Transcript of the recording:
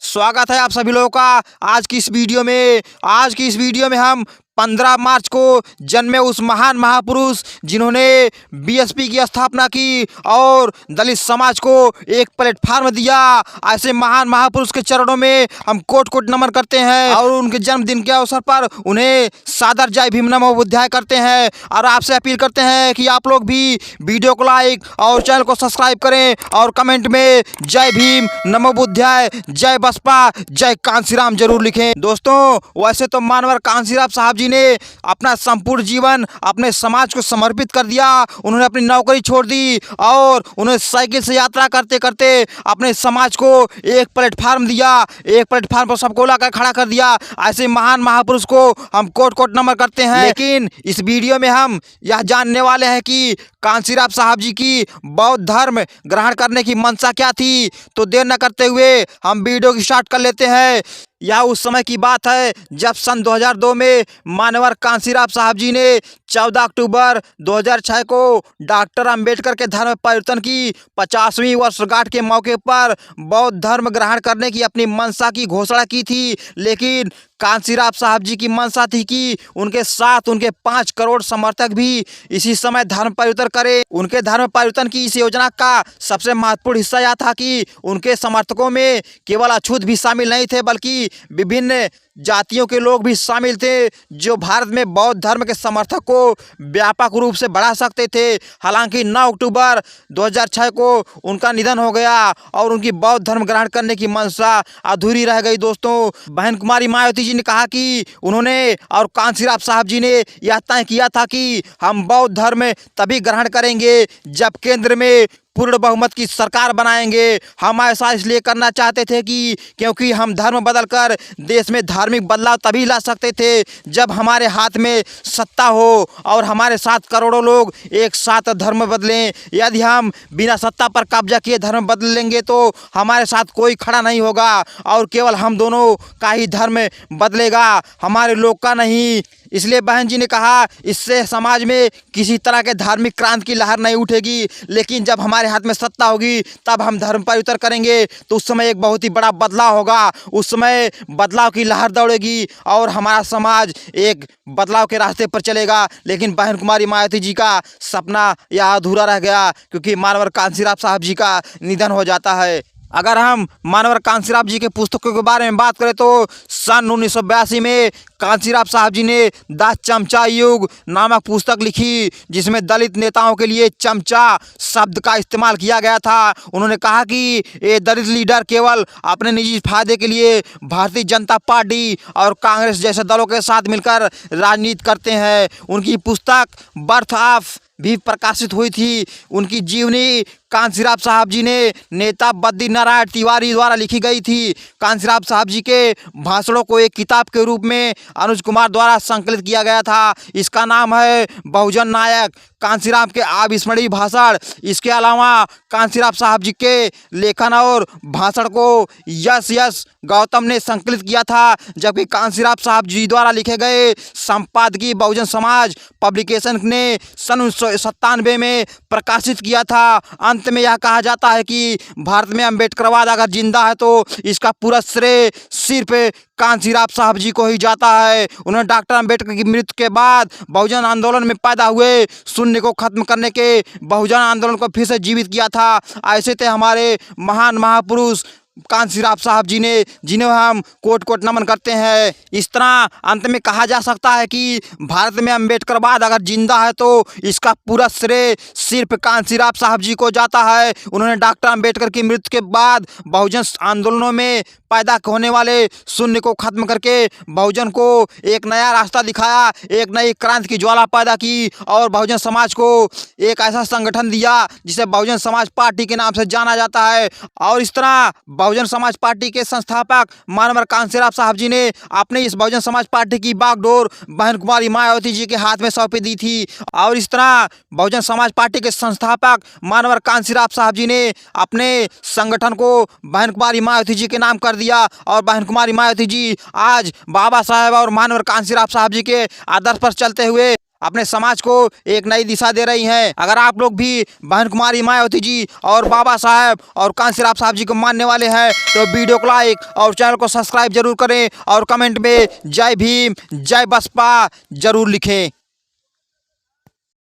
स्वागत है आप सभी लोगों का आज की इस वीडियो में हम 15 मार्च को जन्मे उस महान महापुरुष जिन्होंने बीएसपी की स्थापना की और दलित समाज को एक प्लेटफार्म दिया। ऐसे महान महापुरुष के चरणों में हम कोट कोट नमन करते हैं और उनके जन्मदिन के अवसर पर उन्हें सादर जय भीम नमो बुद्धाय करते हैं। और आपसे अपील करते हैं कि आप लोग भी वीडियो को लाइक और चैनल को सब्सक्राइब करें और कमेंट में जय भीम नमो बुद्धाय, जय बसपा, जय कांसीराम जरूर लिखें। दोस्तों, वैसे तो मानवर कांसीराम साहब जी ने अपना संपूर्ण जीवन अपने समाज को समर्पित कर दिया। उन्होंने अपनी नौकरी छोड़ दी और उन्हें साइकिल से यात्रा करते करते अपने समाज को एक प्लेटफार्म दिया, एक प्लेटफार्म पर सबको लाकर खड़ा कर दिया। ऐसे महान महापुरुष को हम कोट कोट नमन करते हैं। लेकिन इस वीडियो में हम यह जानने वाले हैं कि कांसीराम साहब जी की बौद्ध धर्म ग्रहण करने की मंशा क्या थी। तो देर न करते हुए हम वीडियो की स्टार्ट कर लेते हैं। यह उस समय की बात है जब सन 2002 में मानवर कांसीराम साहब जी ने 14 अक्टूबर 2006 को डॉक्टर अंबेडकर के धर्म परिवर्तन की 50वीं वर्षगांठ के मौके पर बौद्ध धर्म ग्रहण करने की अपनी मंशा की घोषणा की थी। लेकिन कांसीराम साहब जी की मंशा थी कि उनके साथ उनके 5 करोड़ समर्थक भी इसी समय धर्म परिवर्तन करें। उनके धर्म परिवर्तन की इस योजना का सबसे महत्वपूर्ण हिस्सा यह था कि उनके समर्थकों में केवल अछूत भी शामिल नहीं थे बल्कि विभिन्न जातियों के लोग भी शामिल थे जो भारत में बौद्ध धर्म के समर्थक को व्यापक रूप से बढ़ा सकते थे। हालांकि 9 अक्टूबर 2006 को उनका निधन हो गया और उनकी बौद्ध धर्म ग्रहण करने की मंशा अधूरी रह गई। दोस्तों, बहन कुमारी मायावती जी ने कहा कि उन्होंने और कांसीराम साहब जी ने यह तय किया था कि हम बौद्ध धर्म तभी ग्रहण करेंगे जब केंद्र में पूर्ण बहुमत की सरकार बनाएंगे। हम ऐसा इसलिए करना चाहते थे कि क्योंकि हम धर्म बदलकर देश में धार्मिक बदलाव तभी ला सकते थे जब हमारे हाथ में सत्ता हो और हमारे साथ करोड़ों लोग एक साथ धर्म बदलें। यदि हम बिना सत्ता पर कब्जा किए धर्म बदल लेंगे तो हमारे साथ कोई खड़ा नहीं होगा और केवल हम दोनों का ही धर्म बदलेगा, हमारे लोग का नहीं। इसलिए बहन जी ने कहा इससे समाज में किसी तरह के धार्मिक क्रांति की लहर नहीं उठेगी, लेकिन जब हमारे हाथ में सत्ता होगी तब हम धर्म परिवर्तन करेंगे तो उस समय एक बहुत ही बड़ा बदलाव होगा। उस समय बदलाव की लहर दौड़ेगी और हमारा समाज एक बदलाव के रास्ते पर चलेगा। लेकिन बहन कुमारी मायावती जी का सपना यह अधूरा रह गया क्योंकि मानवर कांसीराम साहब जी का निधन हो जाता है। अगर हम मानवर कांसीराम जी के पुस्तकों के बारे में बात करें तो सन 1982 में कांसीराम साहब जी ने द चमचा युग नामक पुस्तक लिखी जिसमें दलित नेताओं के लिए चमचा शब्द का इस्तेमाल किया गया था। उन्होंने कहा कि ये दलित लीडर केवल अपने निजी फायदे के लिए भारतीय जनता पार्टी और कांग्रेस जैसे दलों के साथ मिलकर राजनीति करते हैं। उनकी पुस्तक बर्थ ऑफ भी प्रकाशित हुई थी। उनकी जीवनी कांसीराम साहब जी ने नेता बद्री नारायण तिवारी द्वारा लिखी गई थी। कांसीराम साहब जी के भाषणों को एक किताब के रूप में अनुज कुमार द्वारा संकलित किया गया था। इसका नाम है बहुजन नायक कांसीराम के अविस्मरणीय भाषण। इसके अलावा कांसीराम साहब जी के लेखन और भाषण को यश गौतम ने संकलित किया था, जबकि कांसीराम साहब जी द्वारा लिखे गए संपादकीय बहुजन समाज पब्लिकेशन ने सन 1997 में प्रकाशित किया था। अंत में यह कहा जाता है कि भारत में अम्बेडकरवाद अगर जिंदा है तो इसका पूरा श्रेय सिर्फ कांसीराम साहब जी को ही जाता है। उन्होंने डॉक्टर अंबेडकर की मृत्यु के बाद बहुजन आंदोलन में पैदा हुए शून्य को खत्म करने के बहुजन आंदोलन को फिर से जीवित किया था। ऐसे थे हमारे महान महापुरुष कांसीराम साहब जी ने, जिन्हें हम कोट कोट नमन करते हैं। इस तरह अंत में कहा जा सकता है कि भारत में अम्बेडकरवाद अगर जिंदा है तो इसका पूरा श्रेय सिर्फ कांसीराम साहब जी को जाता है। उन्होंने डॉक्टर अंबेडकर की मृत्यु के बाद बहुजन आंदोलनों में पैदा होने वाले शून्य को खत्म करके बहुजन को एक नया रास्ता दिखाया, एक नई क्रांति की ज्वाला पैदा की और बहुजन समाज को एक ऐसा संगठन दिया जिसे बहुजन समाज पार्टी के नाम से जाना जाता है। और इस तरह बहुजन समाज पार्टी के संस्थापक मानवर कांसीराम साहब जी ने अपने इस बहुजन समाज पार्टी की बागडोर बहन कुमारी मायावती जी के हाथ में सौंपी दी थी। और इस तरह बहुजन समाज पार्टी के संस्थापक मानवर कांसीराम साहब जी ने अपने संगठन को बहन कुमारी मायावती जी के नाम कर दिया और बहन कुमारी मायावती जी आज बाबा साहेब और मानवर कांसीराम साहब जी के आदर्श पर चलते हुए अपने समाज को एक नई दिशा दे रही हैं। अगर आप लोग भी बहन कुमारी मायावती जी और बाबा साहब और कांसीराम साहब जी को मानने वाले हैं तो वीडियो को लाइक और चैनल को सब्सक्राइब जरूर करें और कमेंट में जय भीम जय बसपा जरूर लिखें।